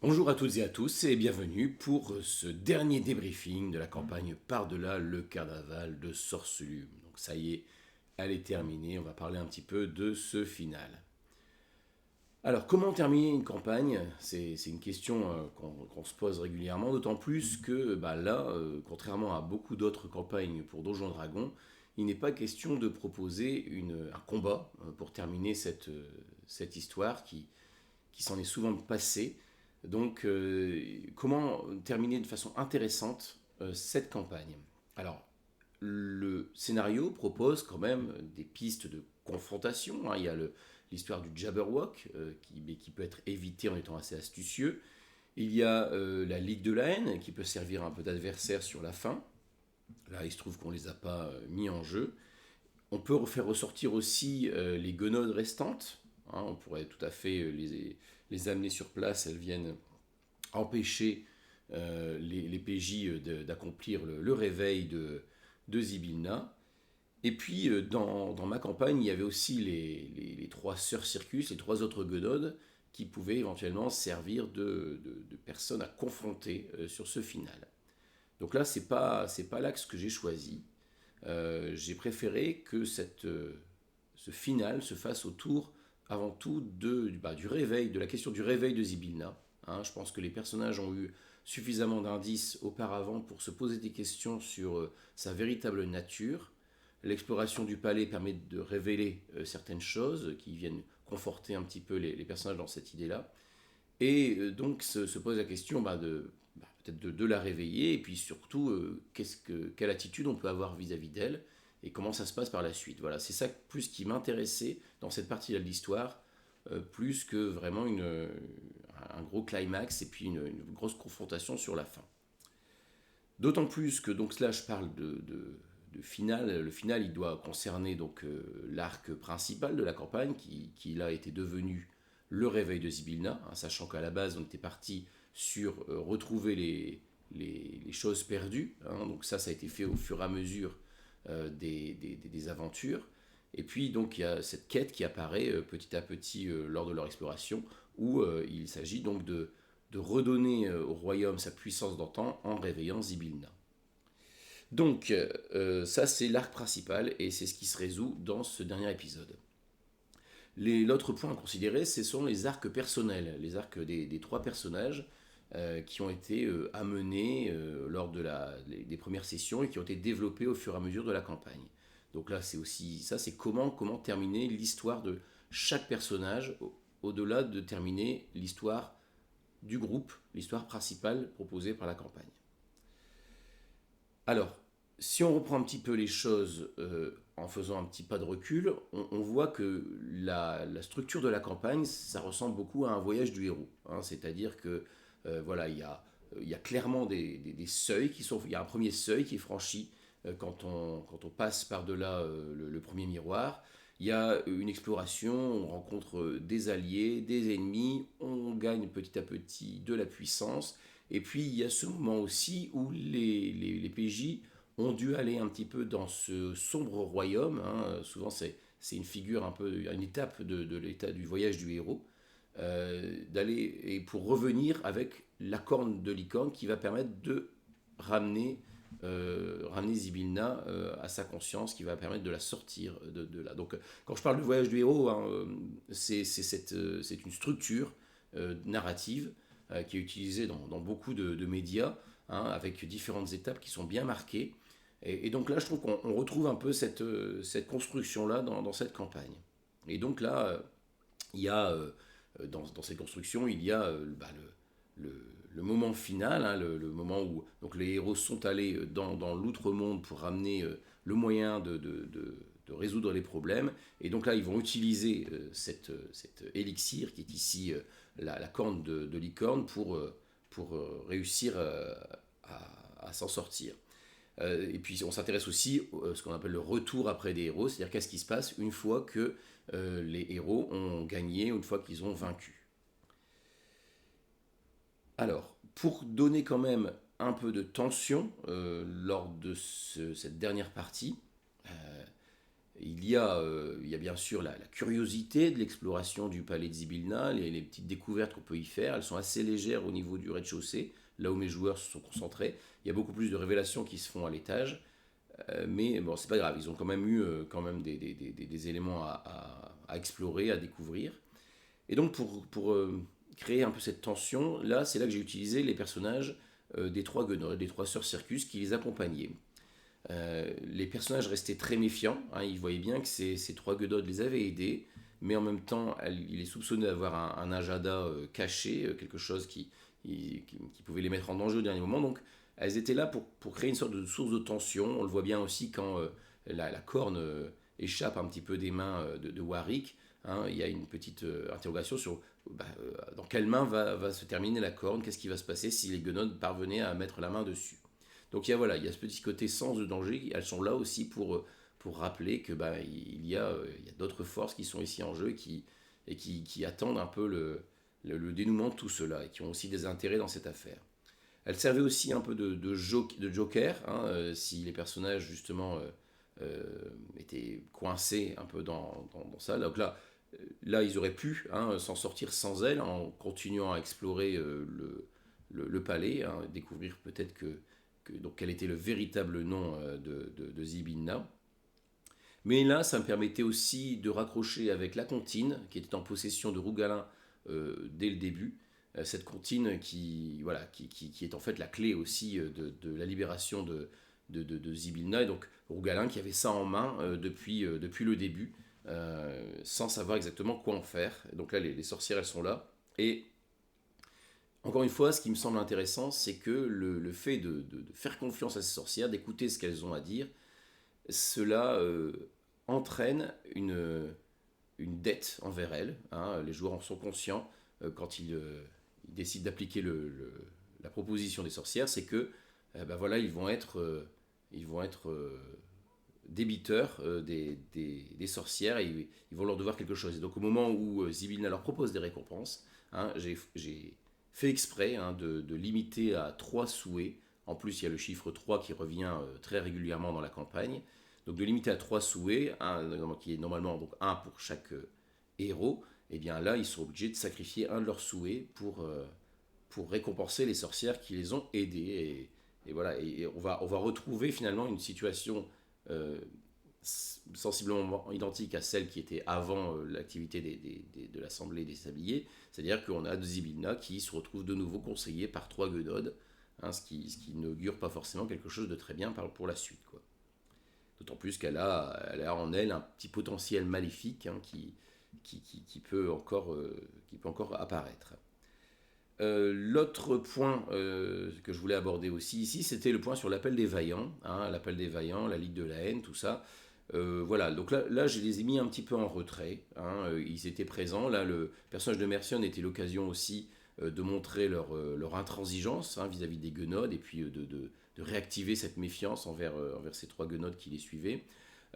Bonjour à toutes et à tous et bienvenue pour ce dernier débriefing de la campagne Par-delà le carnaval de Sorcelume. Donc ça y est, elle est terminée, on va parler un petit peu de ce final. Alors comment terminer une campagne? C'est une question qu'on se pose régulièrement, d'autant plus que là, contrairement à beaucoup d'autres campagnes pour Donjons et Dragons, il n'est pas question de proposer un combat pour terminer cette histoire qui s'en est souvent passée. Donc, comment terminer de façon intéressante cette campagne? Alors, le scénario propose quand même des pistes de confrontation, hein. Il y a l'histoire du Jabberwock qui peut être évité en étant assez astucieux. Il y a la Ligue de la haine qui peut servir un peu d'adversaire sur la fin. Là, il se trouve qu'on ne les a pas mis en jeu. On peut faire ressortir aussi les guenaudes restantes, hein. On pourrait tout à fait les amener sur place. Elles viennent empêcher les PJ d'accomplir le réveil de Zibilna. Et puis, dans ma campagne, il y avait aussi les trois sœurs Circus, les trois autres gododes, qui pouvaient éventuellement servir de personnes à confronter sur ce final. Donc là, c'est pas l'axe que j'ai choisi. J'ai préféré que ce final se fasse autour, avant tout, du réveil, de la question du réveil de Zibilna. Hein. Je pense que les personnages ont eu suffisamment d'indices auparavant pour se poser des questions sur sa véritable nature. L'exploration du palais permet de révéler certaines choses qui viennent conforter un petit peu les personnages dans cette idée-là. Et donc se pose la question peut-être de la réveiller et puis surtout quelle attitude on peut avoir vis-à-vis d'elle et comment ça se passe par la suite. Voilà, c'est ça plus qui m'intéressait dans cette partie-là de l'histoire, plus que vraiment un gros climax et puis une grosse confrontation sur la fin. D'autant plus que donc là je parle de final. Le final il doit concerner donc l'arc principal de la campagne qui là était devenu le réveil de Zibilna, hein, sachant qu'à la base on était parti sur retrouver les choses perdues, hein. Donc ça a été fait au fur et à mesure des aventures. Et puis donc il y a cette quête qui apparaît petit à petit lors de leur exploration, où il s'agit donc de redonner au royaume sa puissance d'antan en réveillant Zibilna. Donc ça c'est l'arc principal et c'est ce qui se résout dans ce dernier épisode. L'autre point à considérer, ce sont les arcs personnels, les arcs des trois personnages qui ont été amenés lors des premières sessions et qui ont été développés au fur et à mesure de la campagne. Donc là, c'est aussi ça, c'est comment terminer l'histoire de chaque personnage au-delà de terminer l'histoire du groupe, l'histoire principale proposée par la campagne. Alors, si on reprend un petit peu les choses en faisant un petit pas de recul, on voit que la structure de la campagne, ça ressemble beaucoup à un voyage du héros, hein. C'est-à-dire que voilà, il y a clairement des seuils qui sont. Il y a un premier seuil qui est franchi quand on passe par-delà le premier miroir. Il y a une exploration, on rencontre des alliés, des ennemis, on gagne petit à petit de la puissance. Et puis il y a ce moment aussi où les PJ ont dû aller un petit peu dans ce sombre royaume, hein. Souvent c'est une figure un peu, une étape de l'état du voyage du héros, d'aller et pour revenir avec la corne de licorne qui va permettre de ramener Zibilna à sa conscience, qui va permettre de la sortir de là. Donc quand je parle du voyage du héros, hein, c'est une structure narrative qui est utilisée dans beaucoup de médias, hein, avec différentes étapes qui sont bien marquées. Et donc là, je trouve qu'on retrouve un peu cette construction-là dans cette campagne. Et donc là, il y a, dans cette construction, il y a le moment final, hein, le moment où donc les héros sont allés dans l'outre-monde pour ramener le moyen de résoudre les problèmes. Et donc là, ils vont utiliser cet élixir qui est ici la corne de licorne pour réussir à s'en sortir. Et puis on s'intéresse aussi à ce qu'on appelle le retour après des héros, c'est-à-dire qu'est-ce qui se passe une fois que les héros ont gagné, une fois qu'ils ont vaincu. Alors, pour donner quand même un peu de tension lors de cette dernière partie, Il y a bien sûr la curiosité de l'exploration du palais de Zibilna, les petites découvertes qu'on peut y faire. Elles sont assez légères au niveau du rez-de-chaussée, là où mes joueurs se sont concentrés. Il y a beaucoup plus de révélations qui se font à l'étage. Mais bon, c'est pas grave, ils ont quand même eu quand même des éléments à explorer, à découvrir. Et donc pour créer un peu cette tension, là c'est là que j'ai utilisé les personnages des trois Guenodes, des trois sœurs Circus qui les accompagnaient. Les personnages restaient très méfiants, hein, ils voyaient bien que ces trois Guenodes les avaient aidés, mais en même temps il est soupçonné d'avoir un agenda caché, quelque chose qui pouvait les mettre en danger au dernier moment. Donc elles étaient là pour créer une sorte de source de tension. On le voit bien aussi quand la corne échappe un petit peu des mains de Warwick. Hein, il y a une petite interrogation sur dans quelle main va se terminer la corne, qu'est-ce qui va se passer si les Guenodes parvenaient à mettre la main dessus. Donc il y a ce petit côté sens de danger, elles sont là aussi pour rappeler que il y a d'autres forces qui sont ici en jeu et qui attendent un peu le dénouement de tout cela et qui ont aussi des intérêts dans cette affaire. Elle servait aussi un peu de joker, hein, si les personnages justement étaient coincés un peu dans ça. Donc là, ils auraient pu s'en sortir sans elle en continuant à explorer le palais, hein, découvrir peut-être donc quel était le véritable nom de Zibinna. Mais là, ça me permettait aussi de raccrocher avec la comptine, qui était en possession de Rougalin dès le début. Cette comptine qui est en fait la clé aussi de la libération de Zibilna. Et donc Rougalin qui avait ça en main depuis le début, sans savoir exactement quoi en faire. Et donc là, les sorcières, elles sont là. Et encore une fois, ce qui me semble intéressant, c'est que le fait de faire confiance à ces sorcières, d'écouter ce qu'elles ont à dire, cela entraîne une dette envers elles, hein. Les joueurs en sont conscients quand ils décident d'appliquer la proposition des sorcières, c'est que voilà, ils vont être débiteurs des sorcières et ils vont leur devoir quelque chose. Et donc au moment où Zibilna leur propose des récompenses, hein, j'ai fait exprès de limiter à 3 souhaits. En plus, il y a le chiffre 3 qui revient très régulièrement dans la campagne. Donc de limiter à 3 souhaits, qui est normalement donc un pour chaque héros, et bien là, ils sont obligés de sacrifier un de leurs souhaits pour récompenser les sorcières qui les ont aidés. Et voilà, et on va retrouver finalement une situation euh, sensiblement identique à celle qui était avant l'activité de l'Assemblée des Sabliers, c'est-à-dire qu'on a Zibilna qui se retrouve de nouveau conseillé par trois Guenodes, hein, ce qui n'augure pas forcément quelque chose de très bien pour la suite, quoi. D'autant plus elle a en elle un petit potentiel maléfique, hein, qui peut encore apparaître. L'autre point que je voulais aborder aussi ici, c'était le point sur l'appel des vaillants, hein, l'appel des vaillants, la Ligue de la haine, tout ça. Voilà, donc là, je les ai mis un petit peu en retrait, hein, ils étaient présents. Là, le personnage de Mercion était l'occasion aussi de montrer leur intransigeance, hein, vis-à-vis des Guenodes et puis de réactiver cette méfiance envers ces trois Guenodes qui les suivaient.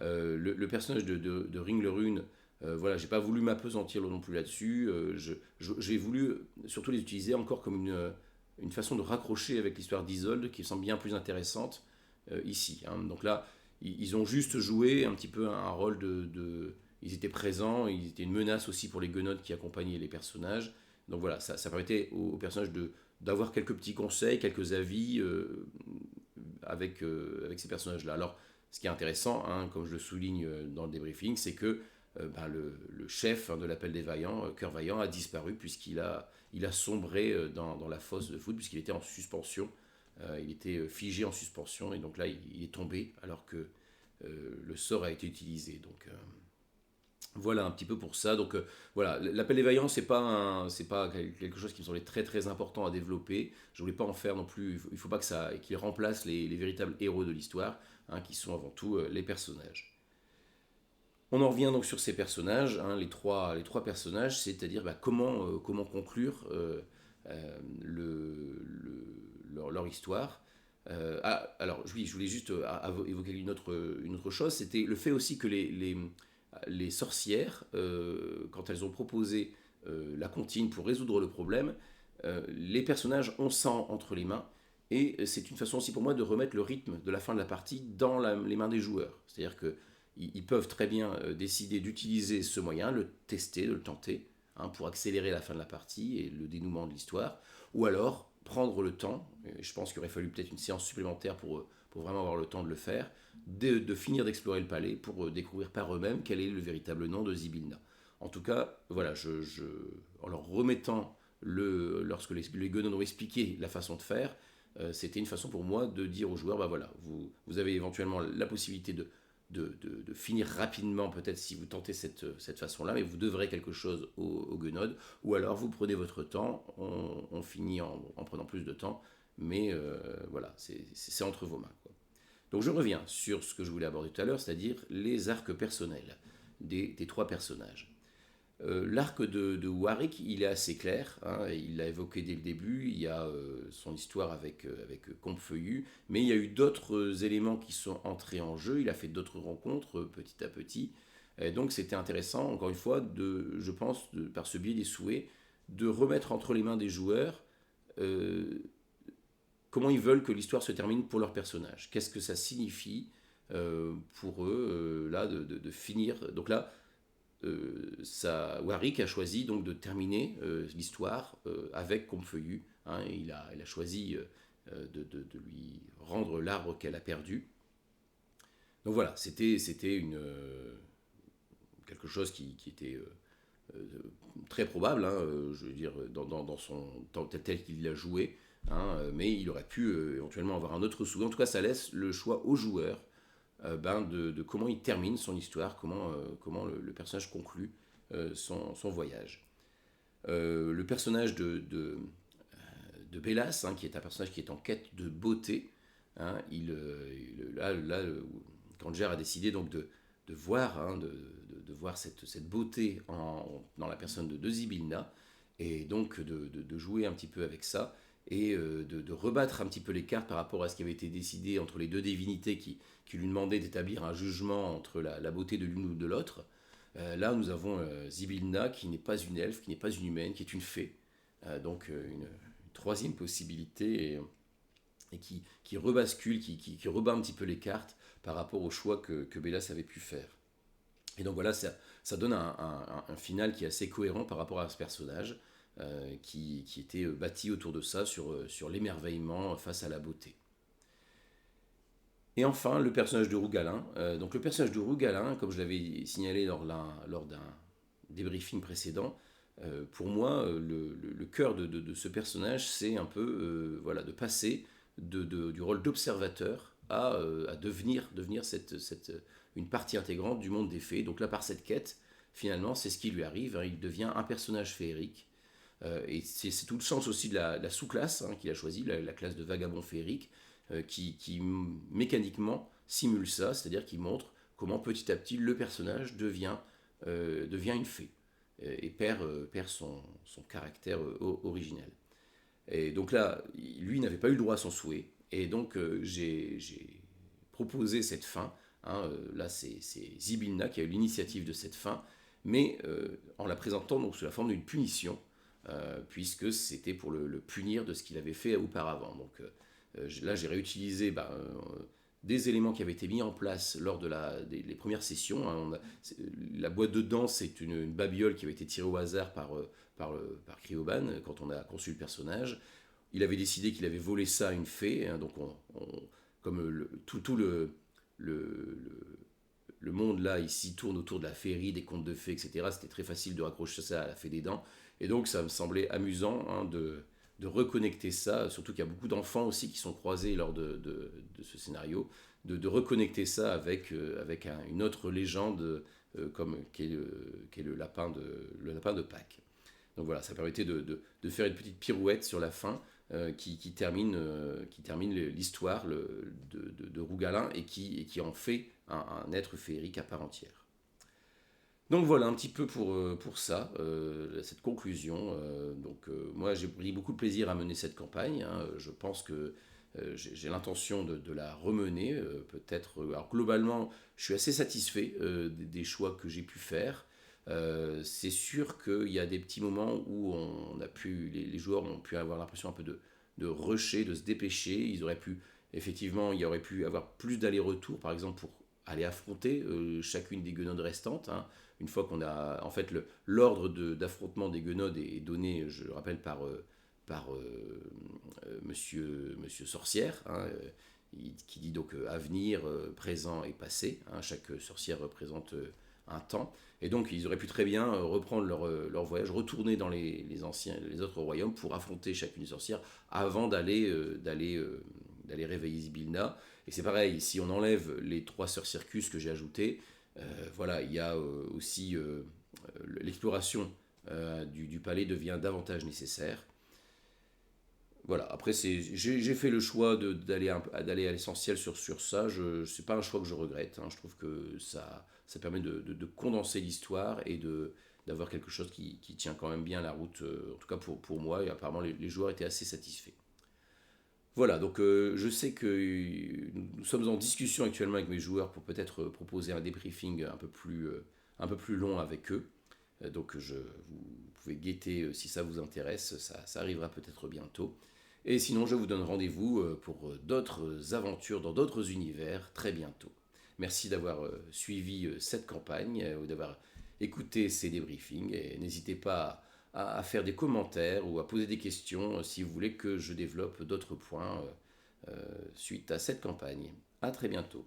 Le personnage de Ring le Rune, voilà, j'ai pas voulu m'apesantir non plus là-dessus. J'ai voulu surtout les utiliser encore comme une façon de raccrocher avec l'histoire d'Isolde qui me semble bien plus intéressante ici, hein. Donc là, ils ont juste joué un petit peu un rôle ils étaient présents, ils étaient une menace aussi pour les Guenodes qui accompagnaient les personnages. Donc voilà, ça permettait aux personnages d'avoir quelques petits conseils, quelques avis avec ces personnages-là. Alors, ce qui est intéressant, hein, comme je le souligne dans le débriefing, c'est que le chef, hein, de l'appel des vaillants, Cœur Vaillant, a disparu puisqu'il a sombré dans la fosse de foot, puisqu'il était en suspension. Il était figé en suspension et donc là il est tombé alors que le sort a été utilisé. Donc voilà un petit peu pour ça. Donc voilà, l'appel des vaillants, c'est pas quelque chose qui me semblait très très important à développer. Je voulais pas en faire non plus. Il faut pas qu'il remplace les véritables héros de l'histoire, hein, qui sont avant tout les personnages. On en revient donc sur ces personnages, hein, les trois personnages, c'est-à-dire comment conclure leur histoire. Alors oui, je voulais juste évoquer une autre chose, c'était le fait aussi que les sorcières, quand elles ont proposé la comptine pour résoudre le problème, les personnages ont ça entre les mains, et c'est une façon aussi pour moi de remettre le rythme de la fin de la partie dans les mains des joueurs. C'est-à-dire que ils peuvent très bien décider d'utiliser ce moyen, le tester, de le tenter, pour accélérer la fin de la partie et le dénouement de l'histoire, ou alors prendre le temps, et je pense qu'il aurait fallu peut-être une séance supplémentaire pour vraiment avoir le temps de le faire, de finir d'explorer le palais pour découvrir par eux-mêmes quel est le véritable nom de Zybilna. En tout cas, voilà, en leur remettant lorsque les Guenodes ont expliqué la façon de faire, c'était une façon pour moi de dire aux joueurs, bah voilà, vous avez éventuellement la possibilité de finir rapidement, peut-être si vous tentez cette façon-là, mais vous devrez quelque chose aux Guenodes, ou alors vous prenez votre temps, on finit en prenant plus de temps, mais voilà, c'est entre vos mains, quoi. Donc je reviens sur ce que je voulais aborder tout à l'heure, c'est-à-dire les arcs personnels des trois personnages. L'arc de Warwick, il est assez clair, il l'a évoqué dès le début, il y a son histoire avec Compfeuillu, mais il y a eu d'autres éléments qui sont entrés en jeu, il a fait d'autres rencontres petit à petit, et donc c'était intéressant, encore une fois, je pense, par ce biais des souhaits, de remettre entre les mains des joueurs euh, comment ils veulent que l'histoire se termine pour leur personnage. Qu'est-ce que ça signifie pour eux, là, de finir. Donc là, Warwick a choisi donc de terminer l'histoire avec Compfeuillu. Il a choisi de lui rendre l'arbre qu'elle a perdu. Donc voilà, c'était quelque chose qui était très probable, je veux dire, dans son temps tel qu'il l'a joué, mais il aurait pu éventuellement avoir un autre souhait. En tout cas, ça laisse le choix au joueur de comment il termine son histoire, comment le personnage conclut son voyage. Le personnage de Bélas, qui est un personnage qui est en quête de beauté, là, Granger a décidé donc de voir, de voir cette beauté dans la personne de Zybilna, et donc de jouer un petit peu avec ça, et de rebattre un petit peu les cartes par rapport à ce qui avait été décidé entre les deux divinités qui lui demandaient d'établir un jugement entre la beauté de l'une ou de l'autre. Là, nous avons Zybilna, qui n'est pas une elfe, qui n'est pas une humaine, qui est une fée. Donc une troisième possibilité, et qui rebascule, qui rebat un petit peu les cartes par rapport au choix que Bélas avait pu faire. Et donc voilà, ça donne un final qui est assez cohérent par rapport à ce personnage, qui était bâti autour de ça, sur l'émerveillement face à la beauté. Et enfin, le personnage de Rougalin. Donc le personnage de Rougalin, comme je l'avais signalé lors d'un débriefing précédent, pour moi, le cœur de ce personnage, c'est un peu voilà, de passer du rôle d'observateur à devenir une partie intégrante du monde des fées. Donc là, par cette quête, finalement, c'est ce qui lui arrive. Il devient un personnage féerique. Et c'est tout le sens aussi de la sous-classe qu'il a choisie, la classe de vagabond féerique, qui mécaniquement simule ça, c'est-à-dire qui montre comment petit à petit le personnage devient une fée et perd son caractère original. Et donc là, lui n'avait pas eu le droit à son souhait, et donc j'ai proposé cette fin. Là, c'est Zybilna qui a eu l'initiative de cette fin, mais en la présentant donc sous la forme d'une punition, puisque c'était pour le punir de ce qu'il avait fait auparavant. Donc là, j'ai réutilisé des éléments qui avaient été mis en place lors des premières sessions. La boîte de danse, c'est une babiole qui avait été tirée au hasard par Cryoban quand on a conçu le personnage. Il avait décidé qu'il avait volé ça à une fée, donc comme tout le monde là ici tourne autour de la féerie, des contes de fées, etc. C'était très facile de raccrocher ça à la fée des dents, et donc ça me semblait amusant de reconnecter ça, surtout qu'il y a beaucoup d'enfants aussi qui sont croisés lors de ce scénario, de reconnecter ça avec une autre légende qui est le lapin de Pâques. Donc voilà, ça permettait de faire une petite pirouette sur la fin qui termine l'histoire de Rougalin, et qui en fait un être féerique à part entière. Donc voilà un petit peu pour ça, cette conclusion. Moi j'ai pris beaucoup de plaisir à mener cette campagne. Je pense que j'ai l'intention de la remener. Peut-être. Alors globalement, je suis assez satisfait des choix que j'ai pu faire. C'est sûr qu'il y a des petits moments où les joueurs ont pu avoir l'impression un peu de rusher, de se dépêcher. Il y aurait pu avoir plus d'aller-retour, par exemple, pour aller affronter chacune des guenaudes restantes, hein. Une fois qu'on a, en fait, l'ordre d'affrontement des guenaudes est donné, je le rappelle, par monsieur Sorcière, hein, qui dit donc avenir, présent et passé, hein. Chaque sorcière représente un temps. Et donc ils auraient pu très bien reprendre leur voyage, retourner dans les autres royaumes pour affronter chacune des sorcières avant d'aller réveiller Zybilna. Et c'est pareil, si on enlève les 3 sœurs Circus que j'ai ajoutées, voilà, il y a aussi l'exploration du palais devient davantage nécessaire. Voilà, après j'ai fait le choix d'aller à l'essentiel sur ça. C'est pas un choix que je regrette, hein. Je trouve que ça permet de condenser l'histoire et d'avoir quelque chose qui tient quand même bien la route, en tout cas pour moi, et apparemment les joueurs étaient assez satisfaits. Voilà, donc je sais que nous sommes en discussion actuellement avec mes joueurs pour peut-être proposer un débriefing un peu plus long avec eux. Donc vous pouvez guetter si ça vous intéresse, ça arrivera peut-être bientôt. Et sinon, je vous donne rendez-vous pour d'autres aventures dans d'autres univers très bientôt. Merci d'avoir suivi cette campagne, ou d'avoir écouté ces débriefings. Et n'hésitez pas à faire des commentaires ou à poser des questions si vous voulez que je développe d'autres points suite à cette campagne. À très bientôt.